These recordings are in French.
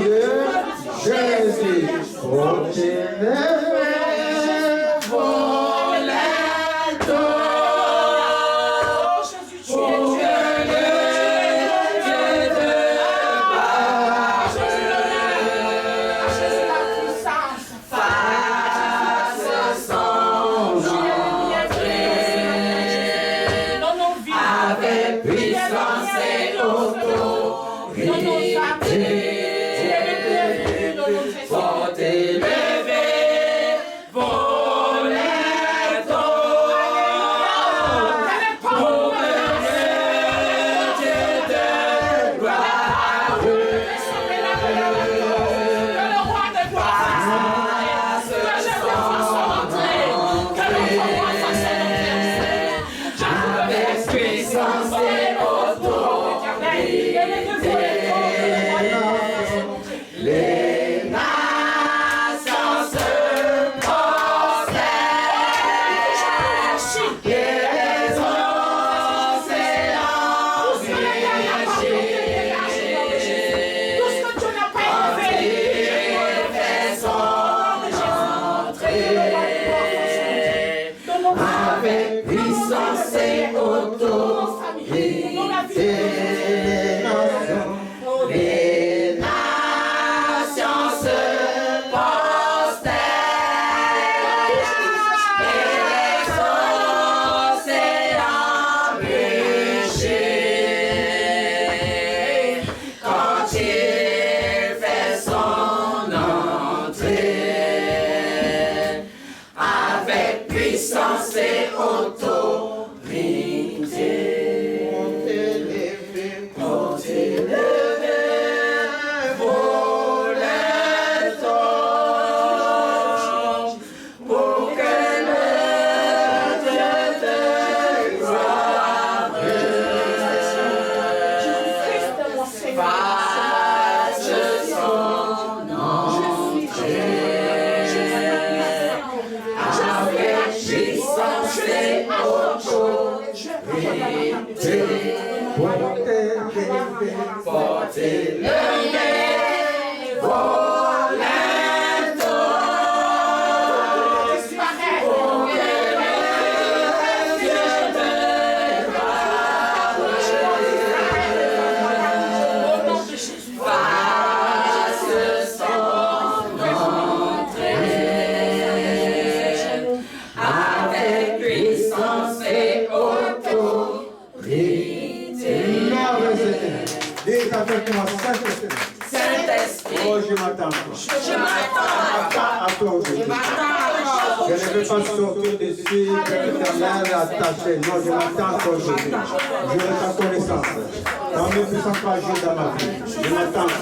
de Jésus, pour t'élever, Saint-Esprit. Oh, je m'attends. Je m'attends à toi aujourd'hui. Je ne veux pas sortir d'ici l'éternel attaché. Non, je m'attends à toi aujourd'hui. Je veux ta connaissance. Dans mes puissants pages dans ma vie. Je m'attends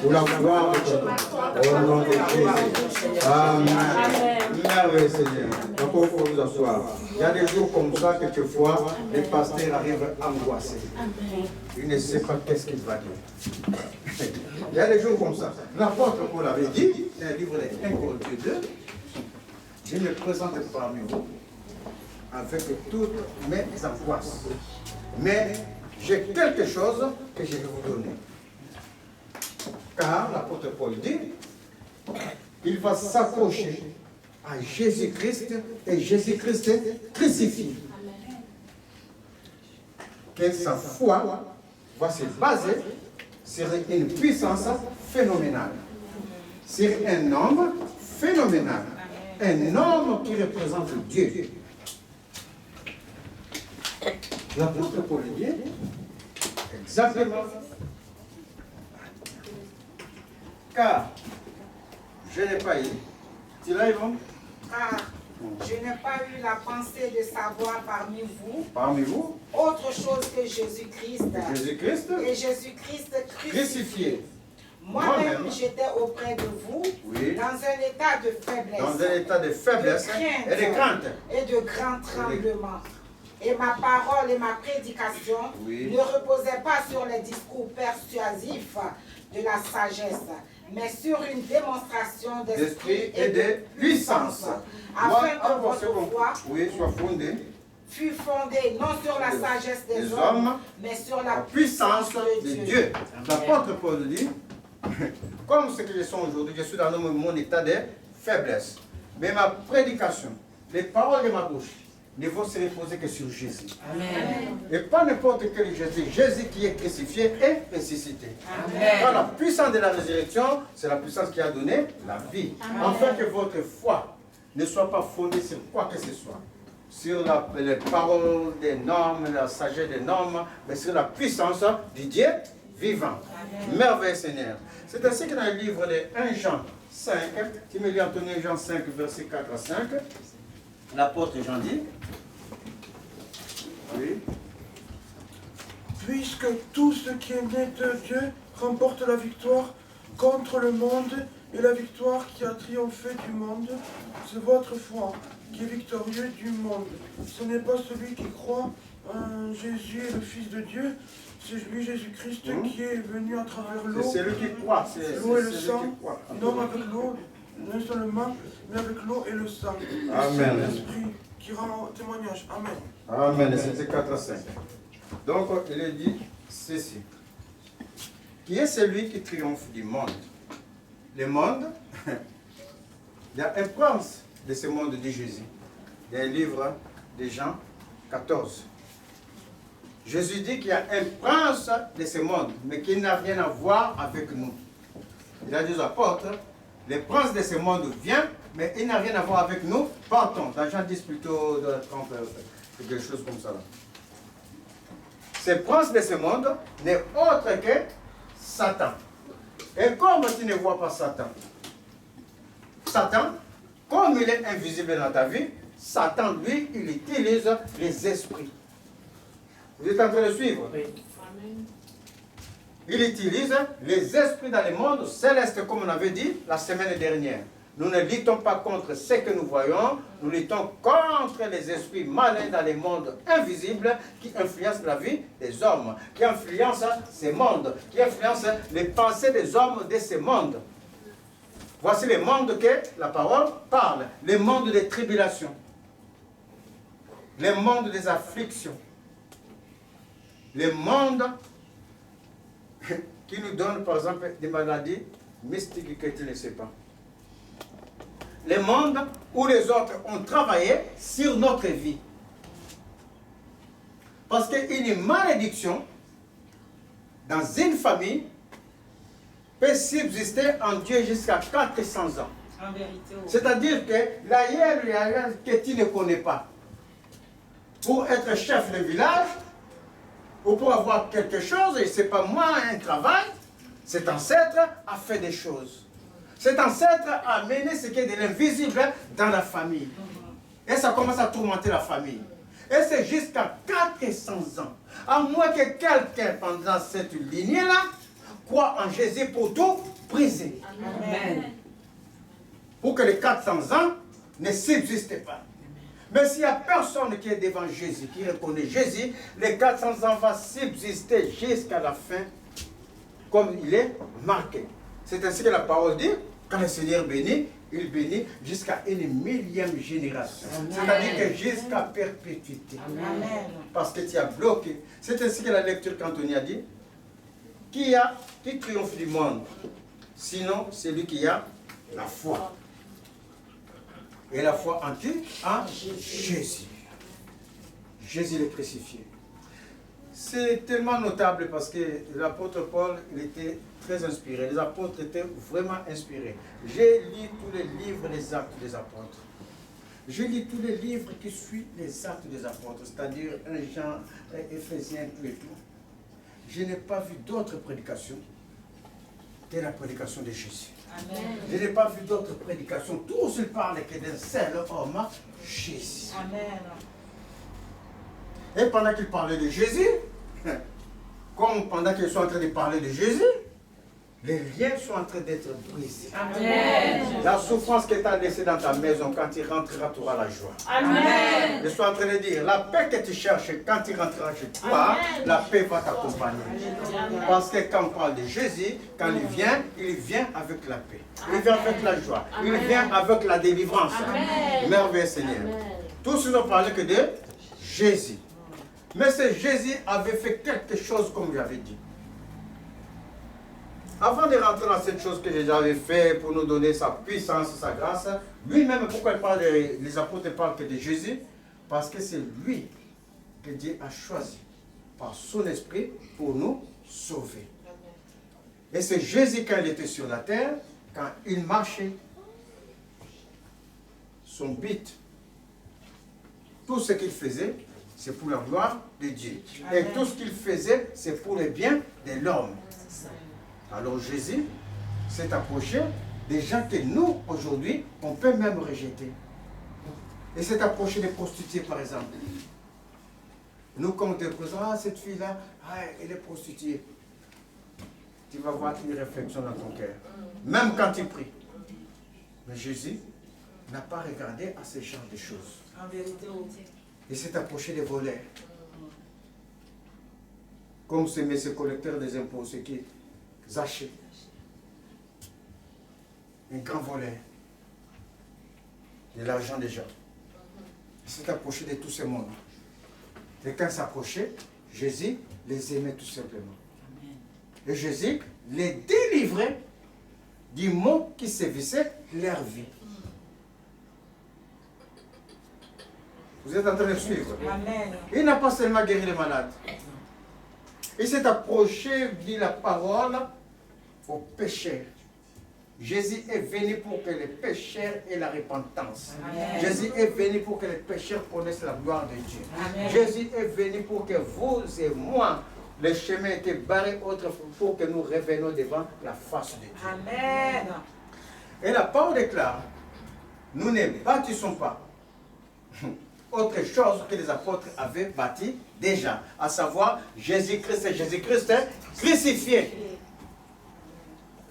pour la gloire de Dieu. Au nom de Jésus. Amen. Merveilleux Seigneur. Donc, il faut vous asseoir. Il y a des jours comme ça, quelquefois, les pasteurs arrivent angoissés. Ils ne savent pas qu'est-ce qu'il va dire. Il y a des jours comme ça. L'apôtre Paul avait dit, dans le livre des 1 Corinthiens 2, je me présente parmi vous avec toutes mes angoisses. Mais j'ai quelque chose que je vais vous donner. Car l'apôtre Paul dit, il va s'accrocher à Jésus-Christ et Jésus-Christ crucifié. Que sa foi va se baser sur une puissance phénoménale, sur un homme phénoménal, un homme qui représente Dieu. L'apôtre Paul dit exactement, car je n'ai pas eu. Tu l'as, Yvonne? Car je n'ai pas eu la pensée de savoir parmi vous autre chose que Jésus-Christ et Jésus-Christ crucifié. Moi-même, j'étais auprès de vous dans un état de faiblesse, et de crainte et de grand tremblement. Et ma parole et ma prédication ne reposaient pas sur les discours persuasifs de la sagesse, mais sur une démonstration d'esprit et de puissance, afin que votre foi soit fondée fut fondée non sur la sagesse des hommes, mais sur la puissance de Dieu. L'apôtre Paul dit, comme ce que je suis aujourd'hui, je suis dans mon état de faiblesse. Mais ma prédication, les paroles de ma bouche, ne vont se reposer que sur Jésus. Amen. Et pas n'importe quel Jésus. Jésus qui est crucifié et ressuscité. Car la puissance de la résurrection, c'est la puissance qui a donné la vie. Afin que votre foi ne soit pas fondée sur quoi que ce soit. Sur les paroles des normes, la sagesse des normes, mais sur la puissance du Dieu vivant. Merveilleux Seigneur. C'est ainsi que dans le livre de 1 Jean 5, qui me lit Anthony Jean 5, verset 4 à 5, l'apôtre Jean dit, oui. Puisque tout ce qui est né de Dieu remporte la victoire contre le monde, et la victoire qui a triomphé du monde, c'est votre foi qui est victorieux du monde. Ce n'est pas celui qui croit en Jésus est le Fils de Dieu, c'est lui Jésus-Christ qui est venu à travers l'eau. C'est celui qui croit, l'eau et le sang, non avec l'eau, non seulement, mais avec l'eau et le sang. Amen. C'est l'Esprit qui rend témoignage. Amen. Amen. C'est 4 à 5. Donc, il est dit ceci. Qui est celui qui triomphe du monde? Le monde, il y a un prince de ce monde de Jésus. Dans le livre de Jean 14. Jésus dit qu'il y a un prince de ce monde, mais qui n'a rien à voir avec nous. Il a dit aux apôtres, le prince de ce monde vient, mais il n'a rien à voir avec nous. Partons. Dans Jean 10 plutôt de la 30, quelque chose comme ça. Là. Ce prince de ce monde n'est autre que Satan. Et comme tu ne vois pas Satan, Satan, comme il est invisible dans ta vie, Satan, lui, il utilise les esprits. Vous êtes en train de suivre? Oui. Il utilise les esprits dans le monde céleste, comme on avait dit la semaine dernière. Nous ne luttons pas contre ce que nous voyons, nous luttons contre les esprits malins dans les mondes invisibles qui influencent la vie des hommes, qui influencent ces mondes, qui influencent les pensées des hommes de ces mondes. Voici les mondes que la parole parle, les mondes des tribulations, les mondes des afflictions, les mondes qui nous donnent par exemple des maladies mystiques que tu ne sais pas. Les mondes où les autres ont travaillé sur notre vie. Parce qu'une malédiction dans une famille peut subsister en Dieu jusqu'à 400 ans. En vérité, oui. C'est-à-dire que l'aïeul que tu ne connais pas, pour être chef de village, ou pour avoir quelque chose, et ce n'est pas moi un travail, cet ancêtre a fait des choses. Cet ancêtre a mené ce qui est de l'invisible dans la famille. Et ça commence à tourmenter la famille. Et c'est jusqu'à 400 ans. À moins que quelqu'un, pendant cette lignée-là, croit en Jésus pour tout briser. Amen. Pour que les 400 ans ne subsistent pas. Mais s'il n'y a personne qui est devant Jésus, qui reconnaît Jésus, les 400 ans vont subsister jusqu'à la fin, comme il est marqué. C'est ainsi que la parole dit, quand le Seigneur bénit, il bénit jusqu'à une millième génération. C'est-à-dire que jusqu'à perpétuité. Amen. Parce que tu as bloqué. C'est ainsi que la lecture qu'Anthony a dit, qui triomphe du monde? Sinon, c'est lui qui a la foi. Et la foi en qui? En Jésus. Jésus le crucifié. C'est tellement notable parce que l'apôtre Paul, il était très inspiré. Les apôtres étaient vraiment inspirés. J'ai lu tous les livres des actes des apôtres. J'ai lu tous les livres qui suivent les actes des apôtres, c'est-à-dire 1 Jean, Éphésiens, tout et tout. Je n'ai pas vu d'autres prédications que la prédication de Jésus. Amen. Je n'ai pas vu d'autres prédications. Tous ils parlent que d'un seul homme, Jésus. Amen. Et pendant qu'ils parlaient de Jésus, comme pendant qu'ils sont en train de parler de Jésus, les liens sont en train d'être brisés. Amen. La souffrance que tu as laissée dans ta maison, quand tu rentreras, tu auras la joie. Amen. Je suis en train de dire, la paix que tu cherches, quand tu rentreras chez toi, la paix va t'accompagner. Parce que quand on parle de Jésus, quand il vient avec la paix. Il vient avec la joie. Il vient avec la délivrance. Merveilleux Seigneur. Tous nous ont parlé que de Jésus. Mais ce Jésus avait fait quelque chose comme j'avais dit. avant de rentrer dans cette chose que j'avais fait pour nous donner sa puissance, sa grâce, lui-même, pourquoi il parle les apôtres parlent que de Jésus? Parce que c'est lui que Dieu a choisi par son esprit pour nous sauver. Et c'est Jésus quand il était sur la terre, quand il marchait, son but, tout ce qu'il faisait, c'est pour la gloire de Dieu. Et tout ce qu'il faisait, c'est pour le bien de l'homme. Alors Jésus s'est approché des gens que nous, aujourd'hui, on peut même rejeter. Et s'est approché des prostituées, par exemple. Nous, quand on te présente, ah, cette fille-là, ah, elle est prostituée. Tu vas voir une réflexion dans ton cœur. Même quand tu pries. Mais Jésus n'a pas regardé à ce genre de choses. En vérité, Il s'est approché des voleurs. Comme ce monsieur collecteur des impôts, ce qui est Zaché. Un grand voleur. De l'argent des gens. Il s'est approché de tout ce monde. Et quand il s'approchait, Jésus les aimait tout simplement. Et Jésus les délivrait du mot qui sévissait leur vie. Vous êtes en train de suivre? Amen. Il n'a pas seulement guéri les malades. Il s'est approché, dit la parole, aux pécheurs. Jésus est venu pour que les pécheurs aient la repentance. Amen. Jésus est venu pour que les pécheurs connaissent la gloire de Dieu. Amen. Jésus est venu pour que vous et moi, les chemins étaient barrés autrefois pour que nous revenions devant la face de Dieu. Amen. Et la parole déclare, nous ne bâtissons pas autre chose que les apôtres avaient bâti déjà, à savoir Jésus-Christ et Jésus-Christ crucifié.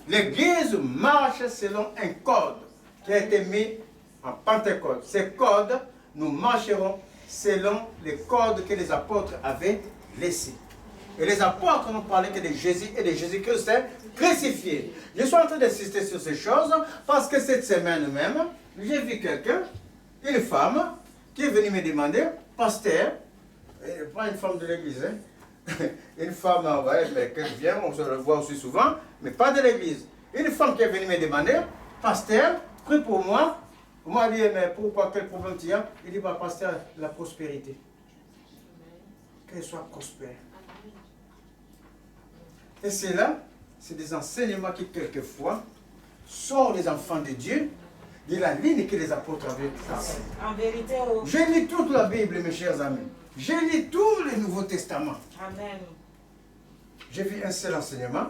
L'Église marche selon un code qui a été mis en Pentecôte. Ces codes, nous marcherons selon les codes que les apôtres avaient laissés. Et les apôtres n'ont parlé que de Jésus et de Jésus-Christ crucifié. Je suis en train d'insister sur ces choses parce que cette semaine même, j'ai vu quelqu'un, une femme, qui est venue me demander, pasteur, pas une femme de l'église, hein, une femme, ouais, mais qu'elle vient, on se le voit aussi souvent, mais pas de l'église. Une femme qui est venue me demander, pasteur, prie pour moi. Moi, je lui ai dit, mais pourquoi, quel problème tu as? Il dit, bah, pasteur, la prospérité. Qu'elle soit prospère. Et c'est là, c'est des enseignements qui, quelquefois, sortent les enfants de Dieu de la ligne que les apôtres avaient tracée. En vérité, J'ai lu toute la Bible, mes chers amis. J'ai lu tout le Nouveau Testament. Amen. J'ai vu un seul enseignement.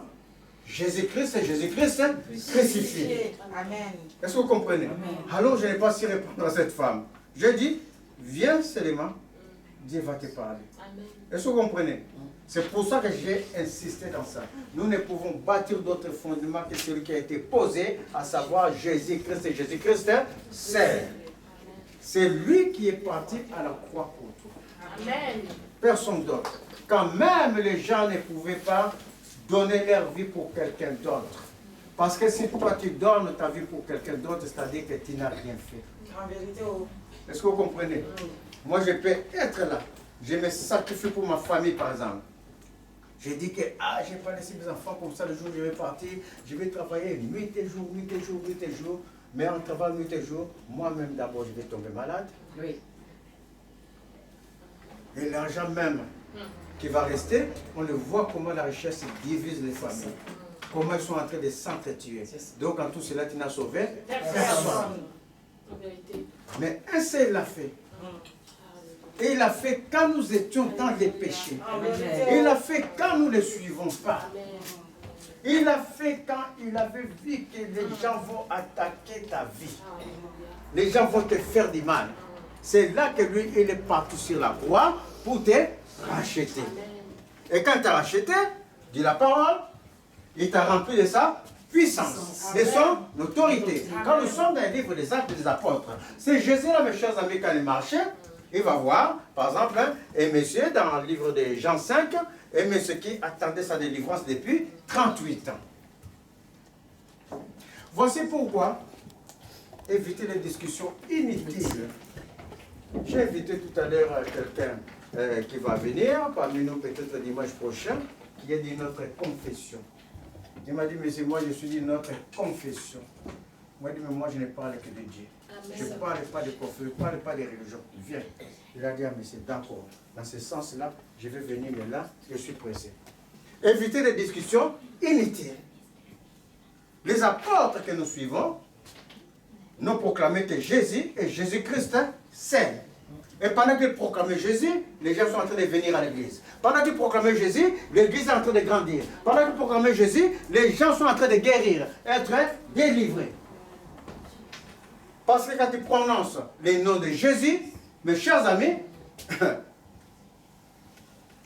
Jésus-Christ et Jésus-Christ crucifié. Amen. Est-ce que vous comprenez? Alors je n'ai pas su répondre à cette femme. Je dis, viens seulement, Dieu va te parler. Est-ce que vous comprenez? C'est pour ça que j'ai insisté dans ça. Nous ne pouvons bâtir d'autres fondements que celui qui a été posé, à savoir Jésus-Christ et Jésus-Christ seul. C'est lui qui est parti à la croix pour toi. Amen. Personne d'autre. Quand même les gens ne pouvaient pas donner leur vie pour quelqu'un d'autre. Parce que si toi tu donnes ta vie pour quelqu'un d'autre, c'est-à-dire que tu n'as rien fait. En vérité, Est-ce que vous comprenez? Moi je peux être là. Je me sacrifie pour ma famille par exemple. Je dis que je n'ai pas laissé mes enfants comme ça le jour où je vais partir. Je vais travailler nuit et jour, nuit et jour, nuit et jour. Mais en travaillant nuit et jour, moi-même d'abord je vais tomber malade. Oui. Et l'argent même qui va rester, on le voit comment la richesse divise les familles. Comment ils sont en train de s'entretuer. Donc en tout cela, tu n'as sauvé personne. En vérité. Mais un seul l'a fait. Et il l'a fait quand nous étions dans les péchés. Il l'a fait quand nous ne le suivons pas. Il l'a fait quand il avait vu que les gens vont attaquer ta vie. Les gens vont te faire du mal. C'est là que lui, il est parti sur la croix pour te racheter. Et quand il t'a racheté, dit la parole, il t'a rempli de sa puissance, de son autorité. Quand nous sommes dans le livre des Actes des Apôtres, c'est Jésus là, mes chers amis, quand il marchait, il va voir, par exemple, un monsieur dans le livre de Jean 5, un monsieur qui attendait sa délivrance depuis 38 ans. Voici pourquoi éviter les discussions inutiles. J'ai invité tout à l'heure quelqu'un qui va venir parmi nous peut-être dimanche prochain, qui est de notre confession. Il m'a dit, mais c'est moi, je suis dit notre confession. Moi, il dit, mais moi, je ne parle que de Dieu. Je ne parle pas de confession, je ne parle pas de religion. Viens. Il a dit, ah, mais c'est d'accord. Dans ce sens-là, je vais venir, mais là, je suis pressé. Éviter les discussions inutiles. Les apôtres que nous suivons n'ont proclamé que Jésus et Jésus-Christ seul. Et pendant qu'ils proclamaient Jésus, les gens sont en train de venir à l'église. Pendant qu'ils proclamaient Jésus, l'église est en train de grandir. Pendant qu'ils proclamaient Jésus, les gens sont en train de guérir, être délivrés. Parce que quand tu prononces les noms de Jésus, mes chers amis,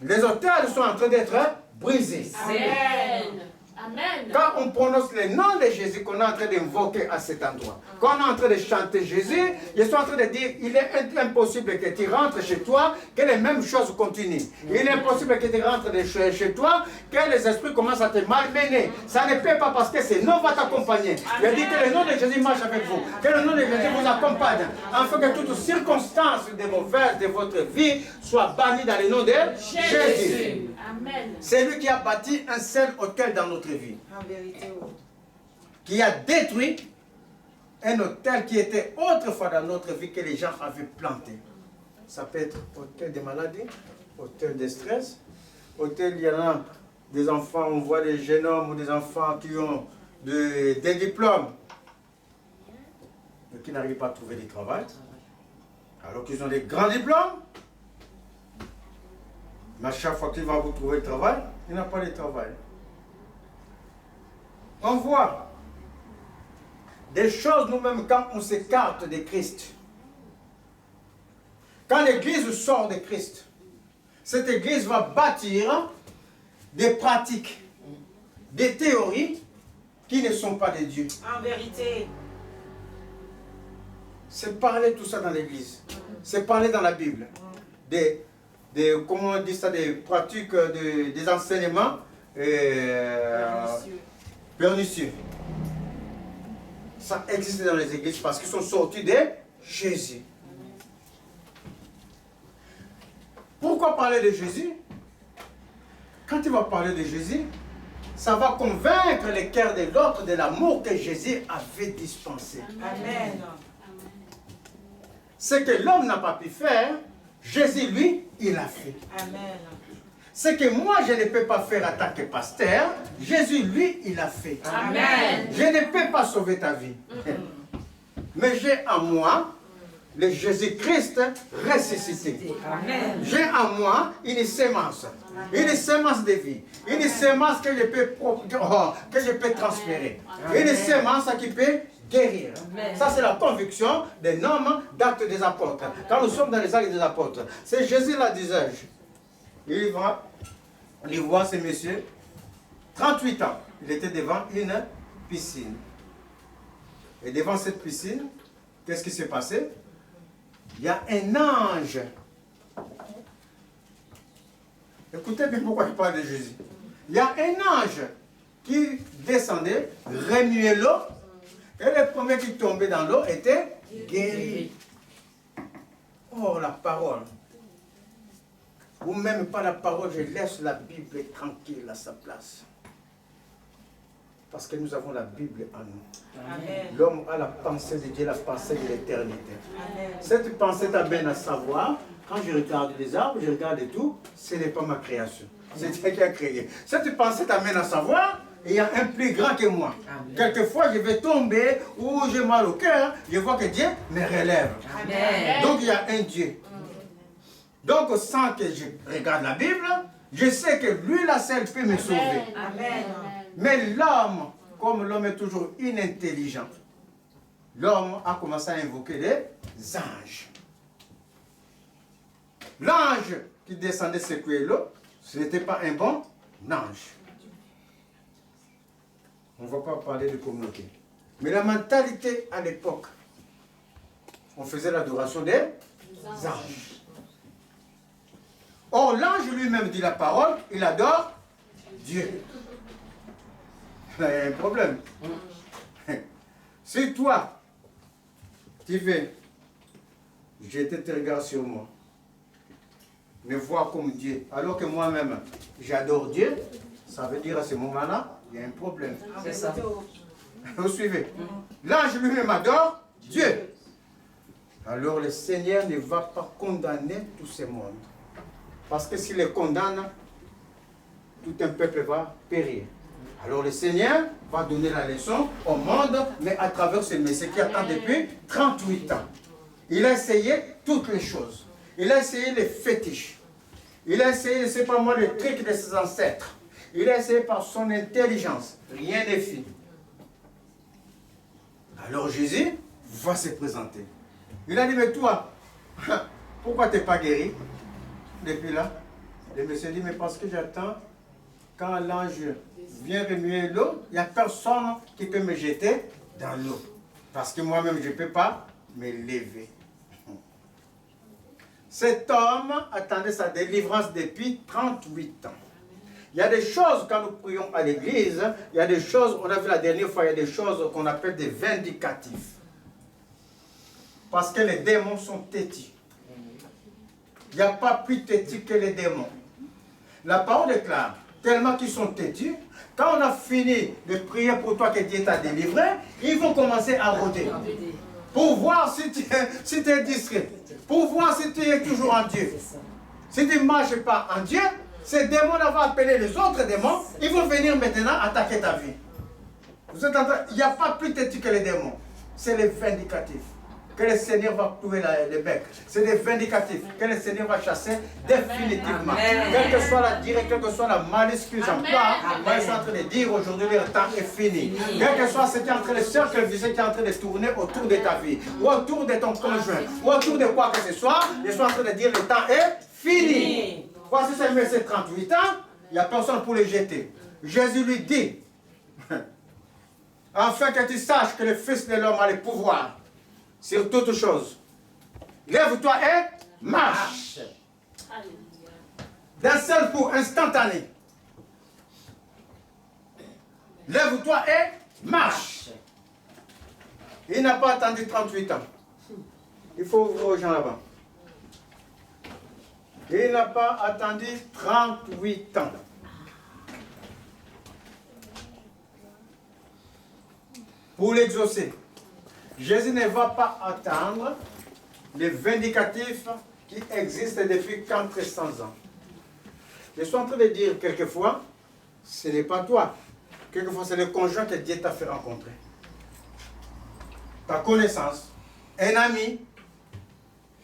les autels sont en train d'être brisés. Amen. Amen. Quand on prononce le nom de Jésus qu'on est en train d'invoquer à cet endroit, quand on est en train de chanter Jésus, je suis en train de dire, il est impossible que tu rentres chez toi, que les mêmes choses continuent. Il est impossible que tu rentres chez toi, que les esprits commencent à te malmener. Ça ne peut pas parce que ce nom va t'accompagner. Il a dit que le nom de Jésus marche avec vous, que le nom de Jésus vous accompagne, afin que toutes circonstances de mauvaises de votre vie soient bannies dans le nom de Jésus. Amen. C'est lui qui a bâti un seul autel dans notre vie. En vérité, oui. Qui a détruit un autel qui était autrefois dans notre vie que les gens avaient planté. Ça peut être autel de maladie, autel de stress, autel, il y en a des enfants, on voit des jeunes hommes ou des enfants qui ont des diplômes, mais qui n'arrivent pas à trouver du travail, alors qu'ils ont des grands diplômes. Mais à chaque fois qu'il va vous trouver le travail, il n'a pas de travail. On voit des choses nous-mêmes quand on s'écarte de Christ. Quand l'Église sort de Christ, cette Église va bâtir des pratiques, des théories qui ne sont pas de Dieu. En vérité. C'est parler tout ça dans l'Église. C'est parler dans la Bible. Comment on dit ça, des pratiques, des enseignements pernicieux. Ça existe dans les églises parce qu'ils sont sortis de Jésus. Pourquoi parler de Jésus? Quand tu vas parler de Jésus, ça va convaincre le cœur de l'autre de l'amour que Jésus avait dispensé. Amen. Ce que l'homme n'a pas pu faire, Jésus, lui, il a fait. Amen. Ce que moi, je ne peux pas faire en tant que pasteur, Jésus, lui, il a fait. Amen. Je ne peux pas sauver ta vie. Mais j'ai en moi le Jésus-Christ ressuscité. Amen. J'ai en moi une sémence de vie, une sémence que je peux transférer, une sémence qui peut guérir. Ça, c'est la conviction des hommes d'actes des apôtres. Quand nous sommes dans les actes des apôtres, c'est Jésus là disais. Il voit ce monsieur, 38 ans, il était devant une piscine. Et devant cette piscine, qu'est-ce qui s'est passé? Il y a un ange. Écoutez bien pourquoi il parle de Jésus. Il y a un ange qui descendait, remuait l'eau, et le premier qui tombait dans l'eau était guéri. Oh, la parole. Ou même pas la parole, je laisse la Bible tranquille à sa place. Parce que nous avons la Bible en nous. L'homme a la pensée de Dieu, la pensée de l'éternité. Cette pensée t'amène à savoir, quand je regarde les arbres, je regarde tout, ce n'est pas ma création. C'est Dieu qui a créé. Cette pensée t'amène à savoir, il y a un plus grand que moi. Amen. Quelquefois, je vais tomber ou j'ai mal au cœur, je vois que Dieu me relève. Amen. Donc, il y a un Dieu. Donc, sans que je regarde la Bible, je sais que lui, la seule, peut me sauver. Amen. Mais l'homme, comme l'homme est toujours inintelligent, l'homme a commencé à invoquer les anges. L'ange qui descendait secouer l'eau, ce n'était pas un bon ange. On ne va pas parler de communauté. Mais la mentalité à l'époque, on faisait l'adoration des anges. Or, l'ange lui-même dit la parole, il adore Dieu. Il y a un problème. Si toi, tu veux jeter tes regards sur moi, me voir comme Dieu, alors que moi-même, j'adore Dieu, ça veut dire à ce moment-là, il y a un problème. C'est ça. Vous suivez? L'ange lui-même adore Dieu. Alors le Seigneur ne va pas condamner tout ce monde. Parce que s'il les condamne, tout un peuple va périr. Alors le Seigneur va donner la leçon au monde, mais à travers ce Messie qui attend depuis 38 ans. Il a essayé toutes les choses. Il a essayé les fétiches. Il a essayé, je ne sais pas moi, les trucs de ses ancêtres. Il a essayé par son intelligence. Rien n'est fini. Alors Jésus va se présenter. Il a dit, mais toi, pourquoi tu n'es pas guéri depuis là? Le monsieur dit, mais parce que j'attends quand l'ange vient remuer l'eau, il n'y a personne qui peut me jeter dans l'eau. Parce que moi-même, je ne peux pas me lever. Cet homme attendait sa délivrance depuis 38 ans. Il y a des choses, quand nous prions à l'église, il y a des choses, on a vu la dernière fois, il y a des choses qu'on appelle des vindicatifs. Parce que les démons sont têtus. Il n'y a pas plus têtus que les démons. La parole déclare, tellement qu'ils sont têtus, quand on a fini de prier pour toi que Dieu t'a délivré, ils vont commencer à rôder. Pour voir si tu es distrait. Pour voir si tu es toujours en Dieu. Si tu ne marches pas en Dieu, ces démons vont appeler les autres démons, ils vont venir maintenant attaquer ta vie. Vous êtes en train, il n'y a pas plus têtu que les démons. C'est les vindicatifs. Que le Seigneur va trouver les becs. C'est des vindicatifs que le Seigneur va chasser définitivement. Quelle que soit la direction, quelle que soit la malice qu'ils emploient, moi je suis en train de dire aujourd'hui le temps est fini. Quel que soit ce qui est en train de cercle vicieux qui est en train de tourner autour de ta vie, ou autour de ton conjoint, ou autour de quoi que ce soit, je suis en train de dire le temps est fini. Voici ce monsieur 38 ans, il n'y a personne pour le jeter. Jésus lui dit, afin que tu saches que le Fils de l'homme a le pouvoir sur toutes choses. Lève-toi et marche. D'un seul coup, instantané. Lève-toi et marche. Il n'a pas attendu 38 ans. Il faut ouvrir aux gens là-bas. Il n'a pas attendu 38 ans. Pour l'exaucer. Jésus ne va pas attendre les vindicatifs qui existent depuis 400 ans. Je suis en train de dire quelquefois, ce n'est pas toi. Quelquefois, c'est le conjoint que Dieu t'a fait rencontrer. Ta connaissance, un ami.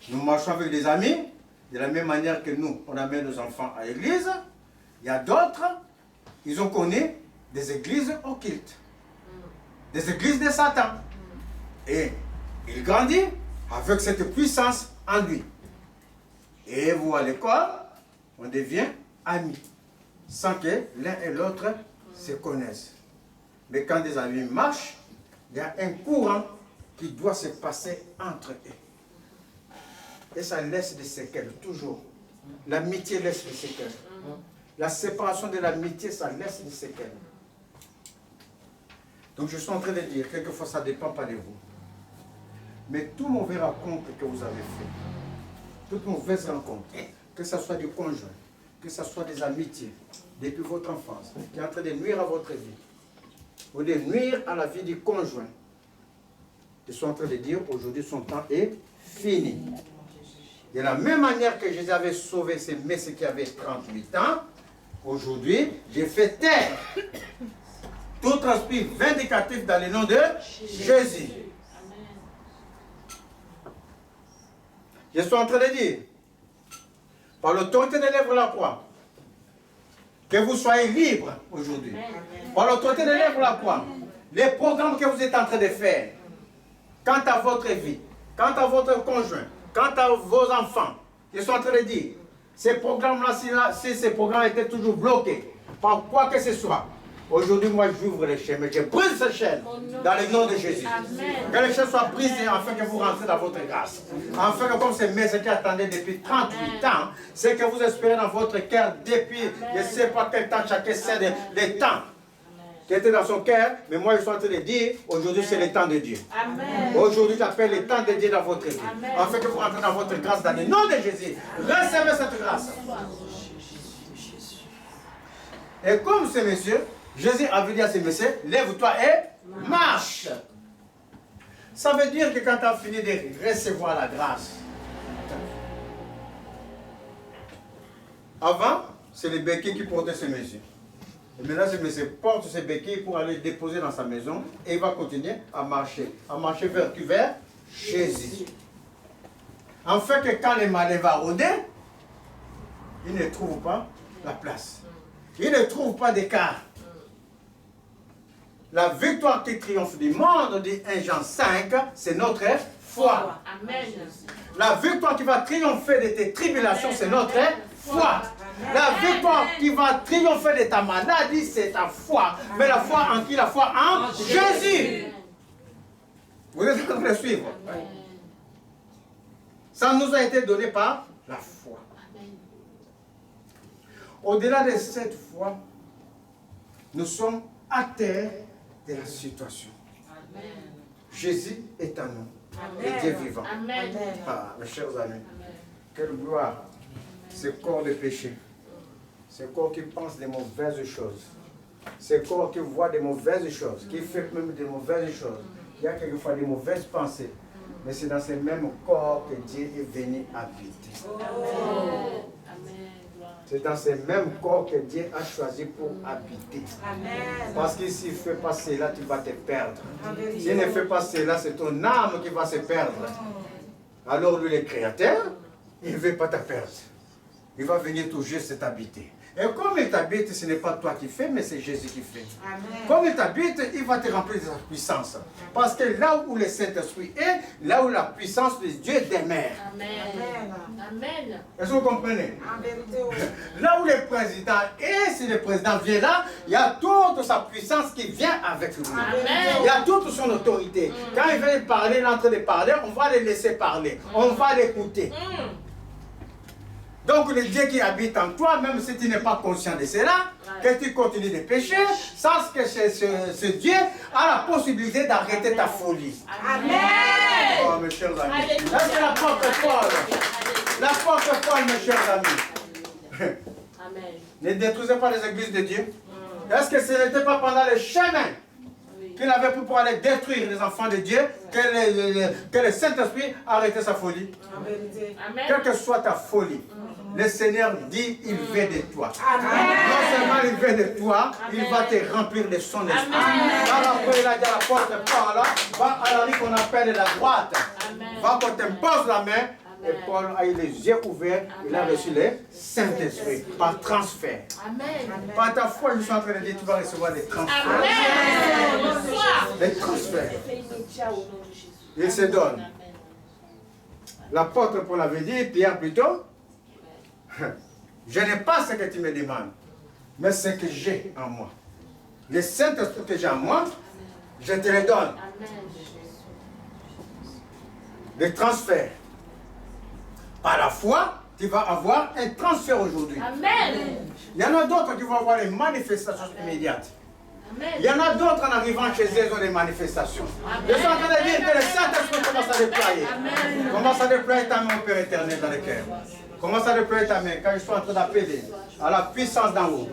Nous marchons avec des amis, de la même manière que nous, on amène nos enfants à l'église. Il y a d'autres, ils ont connu des églises occultes, des églises de Satan. Et il grandit avec cette puissance en lui. Et vous, à l'école, on devient amis, sans que l'un et l'autre se connaissent. Mais quand des amis marchent, il y a un courant qui doit se passer entre eux. Et ça laisse des séquelles, toujours. L'amitié laisse des séquelles. La séparation de l'amitié, ça laisse des séquelles. Donc je suis en train de dire, quelquefois ça ne dépend pas de vous. Mais tout mauvais rencontre que vous avez fait, toute mauvaise rencontre, que ce soit du conjoint, que ce soit des amitiés, depuis votre enfance, qui est en train de nuire à votre vie, ou de nuire à la vie du conjoint, je suis en train de dire, aujourd'hui son temps est fini. De la même manière que Jésus avait sauvé ces messieurs qui avaient 38 ans, aujourd'hui, j'ai fait taire tout esprit vindicatif dans le nom de Jésus. Je suis en train de dire, par l'autorité de l'œuvre de la croix, que vous soyez libres aujourd'hui. Par l'autorité de l'œuvre de la croix, les programmes que vous êtes en train de faire, quant à votre vie, quant à votre conjoint, quant à vos enfants, je suis en train de dire, ces programmes-là, si ces programmes étaient toujours bloqués, par quoi que ce soit, aujourd'hui, moi, j'ouvre les chaînes, mais je brise ces chaînes dans le nom de Jésus. Amen. Que les chaînes soient brisées afin que vous rentrez dans votre grâce. Afin que, comme ces messieurs qui attendaient depuis 38 ans, c'est que vous espérez dans votre cœur depuis, je ne sais pas quel temps, chacun sait les temps qui étaient dans son cœur, mais moi, je suis en train de dire, aujourd'hui, c'est le temps de Dieu. Aujourd'hui, j'appelle le temps de Dieu dans votre vie. Afin que vous rentrez dans votre grâce dans le nom de Jésus. Recevez cette grâce. Et comme ces messieurs, Jésus avait dit à ses messieurs, lève-toi et marche. Ça veut dire que quand tu as fini de recevoir la grâce, avant, c'est les béquilles qui portaient ces messieurs. Et maintenant, ce monsieur porte ses béquilles pour aller déposer dans sa maison et il va continuer à marcher vers Jésus. En fait, que quand le malin va rôder, il ne trouve pas la place. Il ne trouve pas d'écart. La victoire qui triomphe du monde, dit 1 Jean 5, c'est notre foi. Amen. La victoire qui va triompher de tes tribulations, c'est notre foi. La victoire qui va triompher de ta maladie, c'est ta foi. Mais la foi en qui? La foi en Jésus. Vous êtes en train de suivre? Ça nous a été donné par la foi. Au-delà de cette foi, nous sommes à terre de la situation. Jésus est en nous. Le Dieu vivant. Amen. Ah, mes chers amis, quelle gloire. Ce corps de péché, ce corps qui pense des mauvaises choses, ce corps qui voit des mauvaises choses, qui fait même des mauvaises choses, qui a quelquefois des mauvaises pensées, mais c'est dans ce même corps que Dieu est venu habiter. C'est dans ce même corps que Dieu a choisi pour habiter. Parce que s'il ne fait pas cela, tu vas te perdre. S'il ne fait pas cela, c'est ton âme qui va se perdre. Alors lui, le Créateur, il ne veut pas te perdre. Il va venir tout juste t'habiter. Et comme il t'habite, ce n'est pas toi qui fais, mais c'est Jésus qui fait. Amen. Comme il t'habite, il va te remplir de sa puissance. Parce que là où le Saint-Esprit est, là où la puissance de Dieu demeure. Amen. Amen. Est-ce que vous comprenez? Là où le président est, si le président vient là, il y a toute sa puissance qui vient avec lui. Amen. Il y a toute son autorité. Quand il vient parler, il est en train de parler, on va le laisser parler. On va l'écouter. Donc le Dieu qui habite en toi, même si tu n'es pas conscient de cela, que tu continues de pécher, sache que ce Dieu a la possibilité d'arrêter ta folie. Amen. Oh mes chers amis. Là c'est l'apôtre Paul, mes chers amis. Amen. Ne détruisez pas les églises de Dieu. Est-ce que ce n'était pas pendant le chemin qu'il avait pour aller détruire les enfants de Dieu que le Saint-Esprit a arrêté sa folie? Amen. Quelle que soit ta folie, le Seigneur dit, il veut de toi. Amen. Non seulement il veut de toi, il va te remplir de son esprit. Après, il a dit à l'apôtre Paul, va à la rue qu'on appelle la droite. Va qu'on t'impose la main. Et Paul a eu les yeux ouverts, il a reçu le Saint-Esprit par transfert. Amen. Par ta foi, je suis en train de dire, tu vas recevoir des transferts. Amen. Des transferts. Il se donne. L'apôtre Paul avait dit, Pierre plutôt, je n'ai pas ce que tu me demandes, mais ce que j'ai en moi. Le Saint-Esprit que j'ai en moi, je te le donne. Des transferts. Par la foi, tu vas avoir un transfert aujourd'hui. Amen. Il y en a d'autres qui vont avoir les manifestations immédiates. Amen. Il y en a d'autres en arrivant chez eux, ils ont des manifestations. Je suis en train de dire que le Saint-Esprit commence à déployer. Amen. Commence à déployer ta main au Père éternel dans le cœur. Commence à déployer ta main quand je suis en train d'appeler à la puissance d'en haut.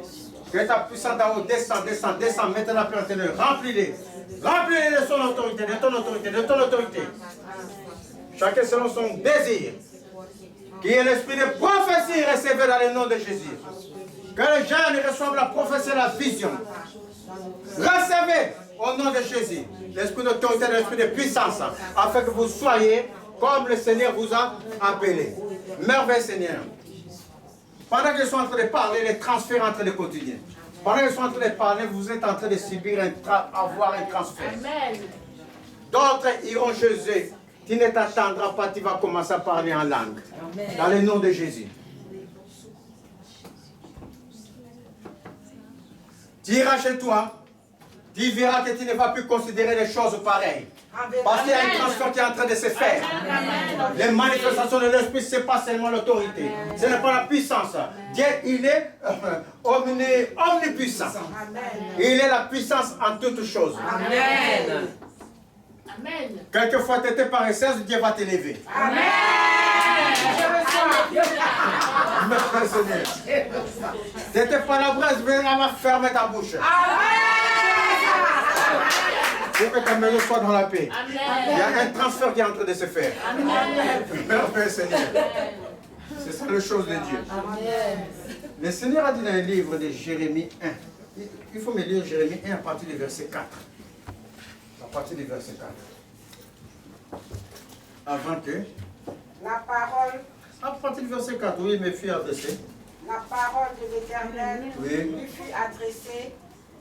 Que ta puissance d'en haut descend, descend, descend. Maintenant, Père éternel, remplis-les. Remplis-les de son autorité, de ton autorité, de ton autorité. Chacun selon son désir. Qui est l'esprit de prophétie recevé dans le nom de Jésus. Que les jeunes reçoivent la prophétie et la vision. Recevez au nom de Jésus l'esprit d'autorité et l'esprit de puissance, afin que vous soyez comme le Seigneur vous a appelé. Merveilleux Seigneur. Pendant que je suis en train de parler, les transferts en train de continuer. Pendant que je suis en train de parler, vous êtes en train de subir avoir un transfert. D'autres iront chez eux. Tu ne t'attendras pas, tu vas commencer à parler en langue. Amen. Dans le nom de Jésus. Tu iras chez toi, tu verras que tu ne vas plus considérer les choses pareilles. Parce qu'il y a un transfert qui est en train de se faire. Amen. Les manifestations de l'esprit, ce n'est pas seulement l'autorité. Ce n'est pas la puissance. Dieu, il est omnipuissant. Amen. Il est la puissance en toutes choses. Amen. Amen. Quelquefois tu étais paresseuse, Dieu va t'élever. Amen. Merci Seigneur. Tu n'étais pas la braise, viens à fermer ta bouche. Pour que ta maison soit dans la paix. Il y a un transfert qui est en train de se faire. Merci Seigneur. C'est ça la chose de Dieu. Le Seigneur a dit dans le livre de Jérémie 1. Il faut me lire Jérémie 1 à partir du verset 4. À partir du verset 4. Avant que... La parole... À partir du verset 4, oui, mes filles adressées. La parole de l'Éternel Oui. lui fut adressée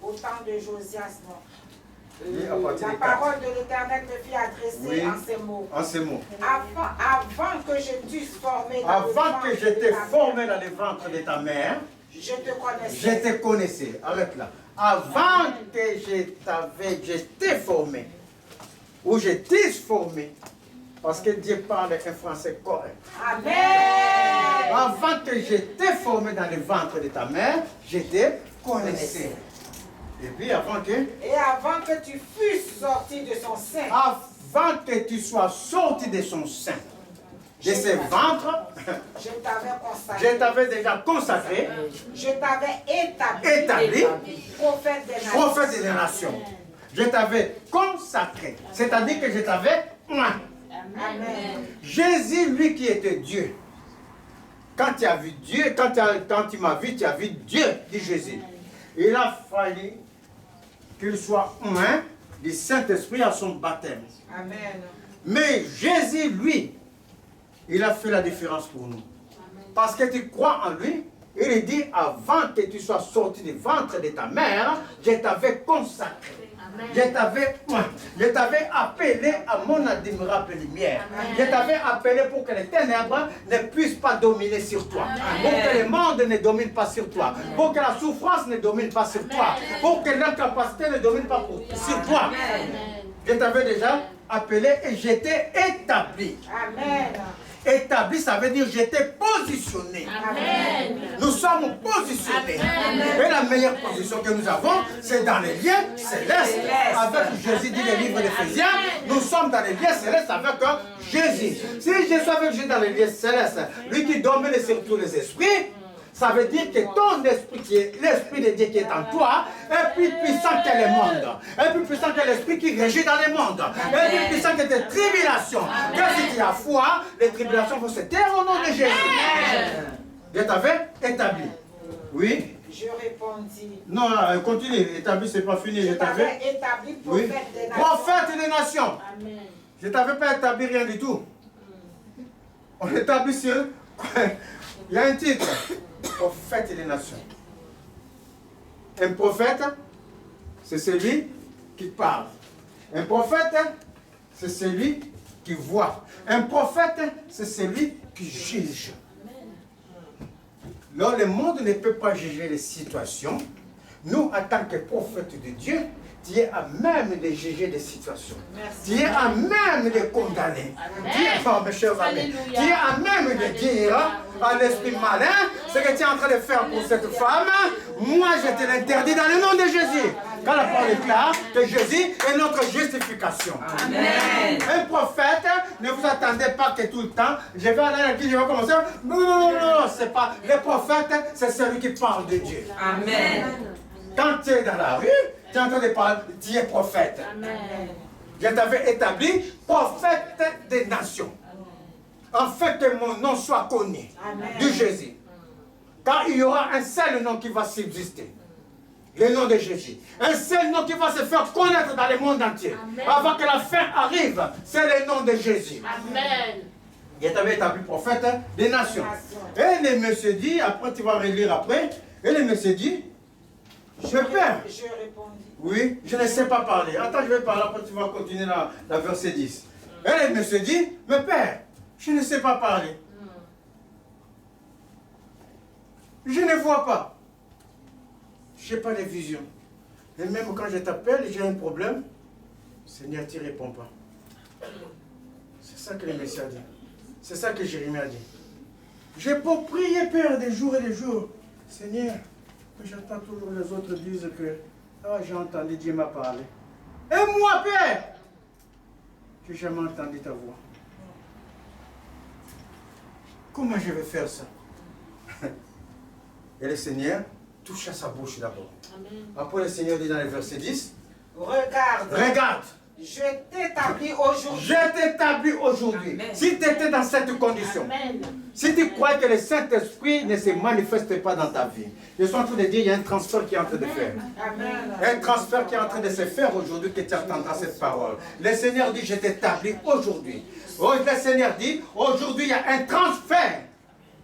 au temps de Josias. Oui, à partir La du 4. parole de l'Éternel me fut adressée Oui. en ces mots. En ces mots. Avant que je t'eusse formé dans le Avant ventre que je de t'ai ta formé mère, dans le ventre de ta mère, je te connaissais. je te connaissais. Arrête là. Avant que je t'ai formé, ou je t'ai formé, parce que Dieu parle un français correct. Amen. Avant que je t'ai formé dans le ventre de ta mère, je te connaissais. Et puis avant que... Et avant que tu fusses sorti de son sein, Avant que tu sois sorti de son sein, de ses ventres, je t'avais consacré. je t'avais déjà consacré, Je t'avais établi prophète des nations. prophète des nations. Je t'avais consacré, c'est-à-dire que je t'avais oint. Amen. Jésus, lui qui était Dieu, quand tu as vu Dieu, quand tu m'as vu, tu as vu Dieu, dit Jésus. Il a fallu qu'il soit oint du Saint-Esprit à son baptême. Amen. Mais Jésus, lui, il a fait la différence pour nous. Parce que tu crois en lui, il dit, avant que tu sois sorti du ventre de ta mère, je t'avais consacré. Je t'avais appelé à mon admirable lumière. Je t'avais appelé pour que les ténèbres ne puissent pas dominer sur toi. Pour que le monde ne domine pas sur toi. Pour que la souffrance ne domine pas sur toi. Pour que l'incapacité ne domine pas sur toi. Je t'avais déjà appelé et j'étais établi. Amen. Établi, ça veut dire j'étais positionné. Amen. Nous sommes positionnés. Et la meilleure position que nous avons, c'est dans les lieux célestes. Avec Jésus, dit le livre d'Éphésiens, nous sommes dans les lieux célestes avec Jésus. Si je suis avec Jésus dans les lieux célestes, lui qui domine sur tous les esprits, ça veut dire que ton esprit, qui est l'esprit de Dieu qui est en toi, est plus puissant que le monde. Est plus puissant que l'esprit qui régit dans le monde. Est plus puissant que tes tribulations. Car si tu as foi, les tribulations vont se taire au nom de Jésus. Je t'avais établi. Oui? Je répondis. Non, continue. Établi, c'est pas fini. Je Je t'avais... t'avais établi Oui. prophète des nations. Prophète des nations. Amen. Je ne t'avais pas établi rien du tout. On établit sur... Il y a un titre. Prophète des nations. Un prophète, c'est celui qui parle. Un prophète, c'est celui qui voit. Un prophète, c'est celui qui juge. Là, le monde ne peut pas juger les situations. Nous, en tant que prophète de Dieu, tu es à même de juger des situations. Merci. Tu es à même de condamner. Tu es, oh, mes chers amis, Alléluia. tu es à même de dire à l'esprit malin ce que tu es en train de faire pour cette femme. Moi, je te l'interdis dans le nom de Jésus. Quand la parole est claire, que Jésus est notre justification. Amen. Un prophète, ne vous attendez pas que tout le temps, je vais aller à qui je vais commencer. Non, c'est pas. Le prophète, c'est celui qui parle de Dieu. Amen. Quand tu es dans la rue, tu es en train de parler, tu es prophète. Amen. Je t'avais établi prophète des nations. Afin que mon nom soit connu de Jésus. Car il y aura un seul nom qui va subsister. Le nom de Jésus. Un seul nom qui va se faire connaître dans le monde entier. Amen. Avant que la fin arrive, c'est le nom de Jésus. Amen. Je t'avais établi prophète des nations. Et le monsieur dit, après tu vas relire après, et le monsieur dit, je père. Je répondis. Oui, je ne sais pas parler. Attends, je vais parler, après tu vas continuer la verset 10. Et le monsieur dit, mais père, je ne sais pas parler. Je ne vois pas. Je n'ai pas de vision. Et même quand je t'appelle, j'ai un problème, Seigneur, tu ne réponds pas. C'est ça que le Messie a dit. C'est ça que Jérémie a dit. J'ai beau prier, Père, des jours et des jours. Seigneur, j'entends toujours les autres disent que j'ai entendu, Dieu m'a parlé. Et moi, Père, j'ai jamais entendu ta voix. Comment je vais faire ça? Et le Seigneur touche à sa bouche d'abord. Après le Seigneur dit dans le verset 10, regarde, je t'établis aujourd'hui. Je t'établis aujourd'hui. Si tu étais dans cette condition, si tu crois que le Saint-Esprit ne se manifeste pas dans ta vie, je suis en train de dire, il y a un transfert qui est en train de faire. Un transfert qui est en train de se faire aujourd'hui, que tu entendras cette parole. Le Seigneur dit, je t'établis aujourd'hui. Le Seigneur dit, aujourd'hui, il y a un transfert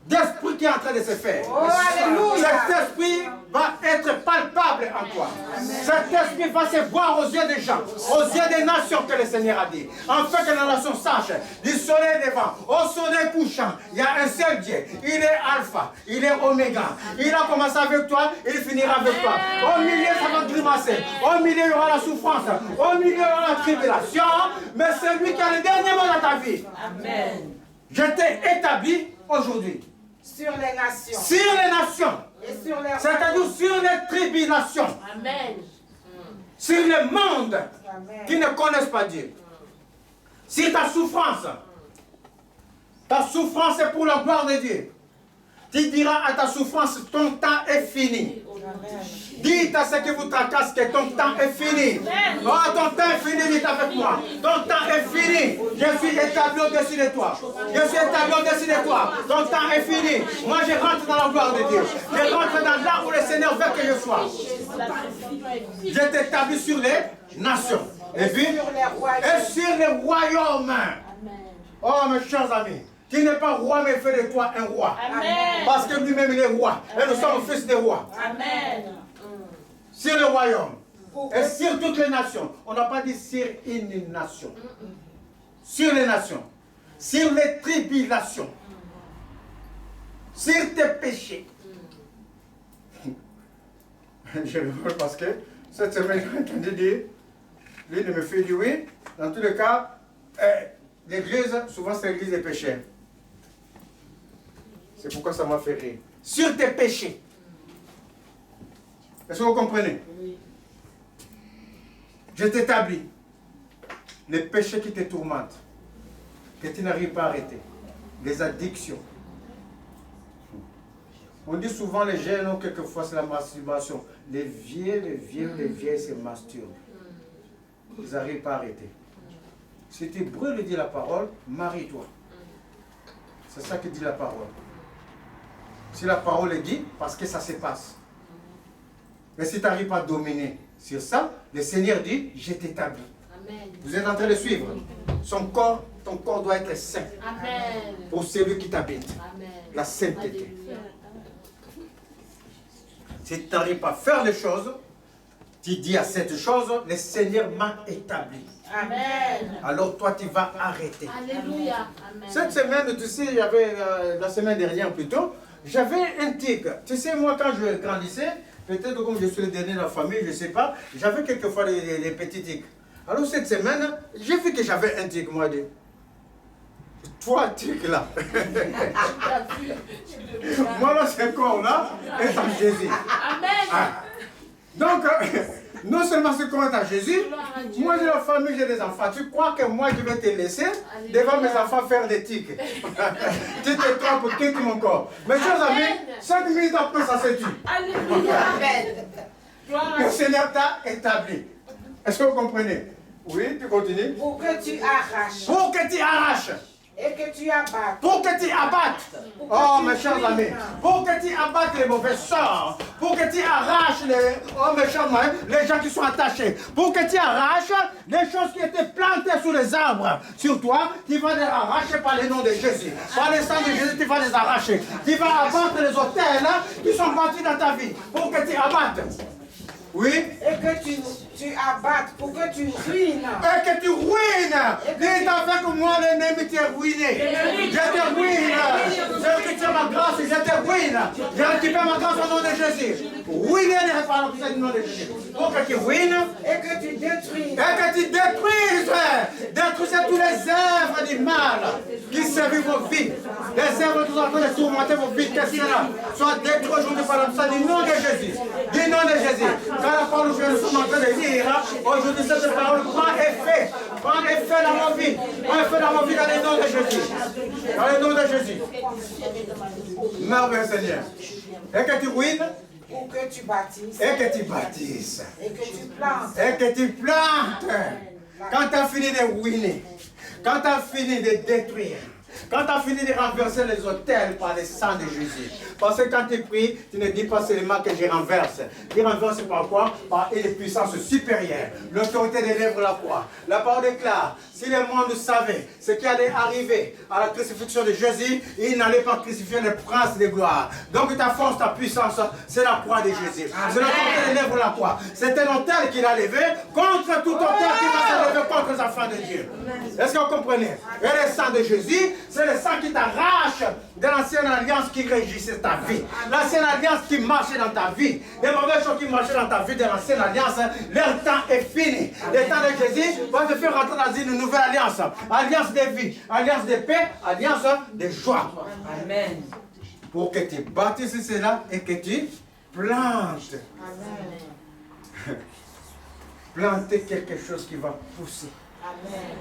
d'esprit qui est en train de se faire. Oh, alléluia. Cet esprit va être palpable en toi. Cet esprit va se voir aux yeux des gens, aux yeux des nations que le Seigneur a dit. Afin que la nation sache, du soleil devant, au soleil couchant, il y a un seul Dieu. Il est Alpha, il est Oméga. Il a commencé avec toi, il finira avec toi. Au milieu, ça va grimacer. Au milieu, il y aura la souffrance. Au milieu, il y aura la tribulation. Mais c'est lui qui a le dernier mot dans ta vie. Amen. Je t'ai établi aujourd'hui. Sur les nations. Sur les nations. Et sur les C'est-à-dire sur les tribulations. Amen. Sur le monde Amen. qui ne connaissent pas Dieu. Sur ta souffrance est pour la gloire de Dieu. Tu diras à ta souffrance, ton temps est fini. Dites à ceux qui vous tracassent que ton temps est fini. Oh, ton temps est fini, dites avec moi. Ton temps est fini. Je suis établi au-dessus de toi. Je suis établi au-dessus de toi. Ton temps est fini. Moi, je rentre dans la gloire de Dieu. Je rentre dans là où le Seigneur veut que je sois. Je t'établis sur les nations. Et puis, et sur les royaumes. Oh, mes chers amis. Tu n'es pas roi, mais fais de toi un roi. Amen. Parce que lui-même, il est roi. Et nous sommes fils des rois. Amen. Sur le royaume. Et sur toutes les nations. On n'a pas dit sur une nation. Sur les nations. Sur les tribulations. Sur tes péchés. Je rigole parce que cette semaine, j'ai entendu dire, lui, il me fait dire oui. Dans tous les cas, l'église, souvent c'est l'église des péchés. C'est pourquoi ça m'a fait rire. Sur tes péchés. Est-ce que vous comprenez? Oui. Je t'établis. Les péchés qui te tourmentent, que tu n'arrives pas à arrêter. Les addictions. On dit souvent les jeunes, quelquefois c'est la masturbation. Les vieilles se masturbent. Ils n'arrivent pas à arrêter. Si tu brûles, dit la parole, marie-toi. C'est ça que dit la parole. Si la parole est dit, parce que ça se passe. Mais si tu n'arrives pas à dominer sur ça, le Seigneur dit, je t'établis. Vous êtes en train de suivre. Son corps, ton corps doit être saint. Amen. Pour celui qui t'habite. Amen. La sainteté. Alléluia. Si tu n'arrives pas à faire les choses, tu dis à cette chose, le Seigneur m'a établi. Amen. Alors toi, tu vas arrêter. Alléluia. Amen. Cette semaine, tu sais, il y avait, la semaine dernière plutôt, j'avais un tic. Tu sais, moi, quand je grandissais, peut-être comme je suis le dernier de la famille, je ne sais pas, j'avais quelquefois les petits tics. Alors cette semaine, j'ai vu que j'avais un tic, moi, trois tics là. Moi, là, ce corps-là est en Jésus. Amen. Ah. Donc, non seulement ce corps est en Jésus, moi j'ai la famille, j'ai des enfants. Tu crois que moi je vais te laisser devant mes enfants faire des tics? Tu te trompes pour quitter mon corps. Mes chers amis, 5 minutes après ça se tue. Alléluia. Amen. Le Seigneur t'a établi. Est-ce que vous comprenez? Oui, tu continues. Pour que tu arraches. Pour que tu arraches. Et que tu abattes. Pour que tu abattes. Oh, mes chers amis. Pour que tu abattes les mauvais sorts. Pour que tu arraches mes chers amis, les gens qui sont attachés. Pour que tu arraches les choses qui étaient plantées sous les arbres. Sur toi, tu vas les arracher par le nom de Jésus. Par le sang de Jésus, tu vas les arracher. Tu vas abattre les autels qui sont bâtis dans ta vie. Pour que tu abattes. Oui. Et que tu abattes, pour que tu ruines. Et que tu ruines. Dis avec moi, l'ennemi t'est ruiné. Je te ruine. Je récupère ma grâce, je te ruine. Je récupère ma grâce au nom de Jésus. Ruiner les réparations au nom de Jésus. Pour que tu ruines. Et que tu détruises. Et que tu détruises. Détruisez tous les œuvres du mal qui servent vos vies. Les œuvres qui sont en train de tourmenter vos vies. Qu'est-ce qu'il y a? Soient détruits aujourd'hui par le sang du nom de Jésus. Du nom de Jésus. Quand la parole que nous sommes en train de lire, aujourd'hui cette parole prend effet. Prend effet dans mon vie. Prend effet dans mon vie dans le nom de Jésus. Dans le nom de Jésus. Merveilleux Seigneur. Et que tu ruines. Ou que tu bâtisses. Et que tu bâtisses. Et que tu plantes. Et que tu plantes. Quand tu as fini de ruiner, quand tu as fini de détruire, quand tu as fini de renverser les autels par le sang de Jésus. Parce que quand tu pries, tu ne dis pas seulement que je renverse. Tu renverses par quoi? Par une puissance supérieure. L'autorité des lèvres de la croix. La parole déclare, si le monde savait ce qui allait arriver à la crucifixion de Jésus, il n'allait pas crucifier le prince de gloire. Donc ta force, ta puissance, c'est la croix de Jésus. C'est l'autorité des lèvres de la croix. C'est un autel qu'il a levé contre tout autel qui va se lever contre les enfants de Dieu. Est-ce que vous comprenez? Et le sang de Jésus, c'est le sang qui t'arrache de l'ancienne alliance qui régissait ta vie. L'ancienne alliance qui marchait dans ta vie. Les mauvaises choses qui marchaient dans ta vie de l'ancienne alliance, leur temps est fini. Le temps de Jésus va te faire rentrer dans une nouvelle alliance. Alliance de vie, alliance de paix, alliance de joie. Amen. Pour que tu bâtisses cela et que tu plantes. Amen. Planter quelque chose qui va pousser. Amen.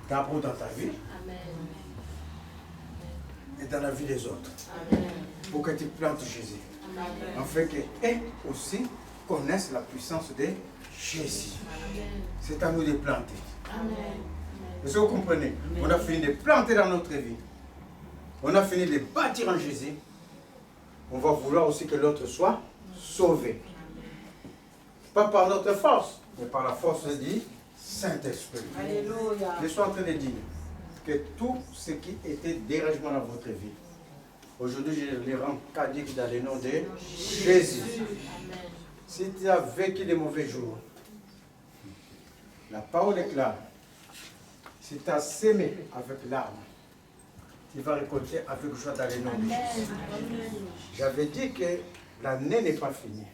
D'abord dans ta vie Amen. et dans la vie des autres. Amen. Pour que tu plantes Jésus. Amen. Afin qu'eux aussi connaissent la puissance de Jésus. C'est à nous de planter. Amen. Est-ce que vous comprenez? On a fini de planter dans notre vie. On a fini de bâtir en Jésus. On va vouloir aussi que l'autre soit sauvé. Pas par notre force, mais par la force du Saint-Esprit. Alléluia. Je suis en train de dire que tout ce qui était dérangement dans votre vie, aujourd'hui je les rends caduques dans le nom de Jésus. Si tu as vécu des mauvais jours, la parole est claire. Si tu as sémé avec l'arme, tu vas récolter avec joie dans le nom de Jésus. J'avais dit que l'année n'est pas finie.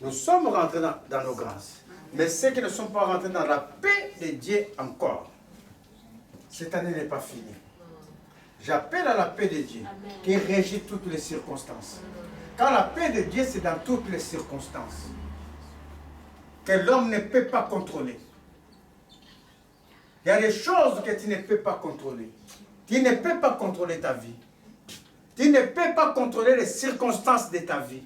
Nous sommes rentrés dans nos grâces. Mais ceux qui ne sont pas rentrés dans la paix de Dieu encore, cette année n'est pas finie. J'appelle à la paix de Dieu qui régit toutes les circonstances. Car la paix de Dieu, c'est dans toutes les circonstances. Que l'homme ne peut pas contrôler. Il y a des choses que tu ne peux pas contrôler. Tu ne peux pas contrôler ta vie. Tu ne peux pas contrôler les circonstances de ta vie.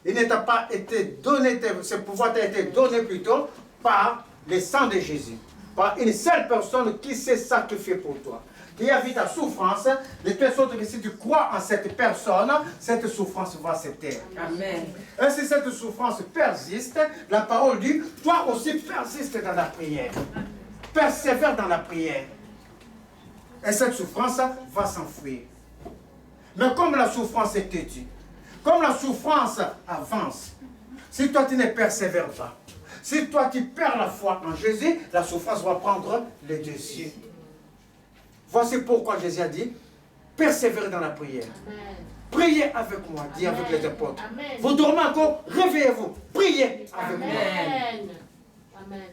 Il ne t'a pas été donné, ce pouvoir t'a été donné plutôt par le sang de Jésus. Par une seule personne qui s'est sacrifiée pour toi. Qui a vu ta souffrance, de telle sorte que si tu crois en cette personne, cette souffrance va se taire. Amen. Et si cette souffrance persiste, la parole dit, toi aussi persiste dans la prière. Persévère dans la prière. Et cette souffrance va s'enfuir. Mais comme la souffrance est têtue, comme la souffrance avance, si toi tu ne persévères pas, si toi tu perds la foi en Jésus, la souffrance va prendre le dessus. Voici pourquoi Jésus a dit, persévérez dans la prière. Amen. Priez avec moi, dit avec les apôtres. Amen. Vous dormez encore, réveillez-vous, priez avec moi. Amen. Amen.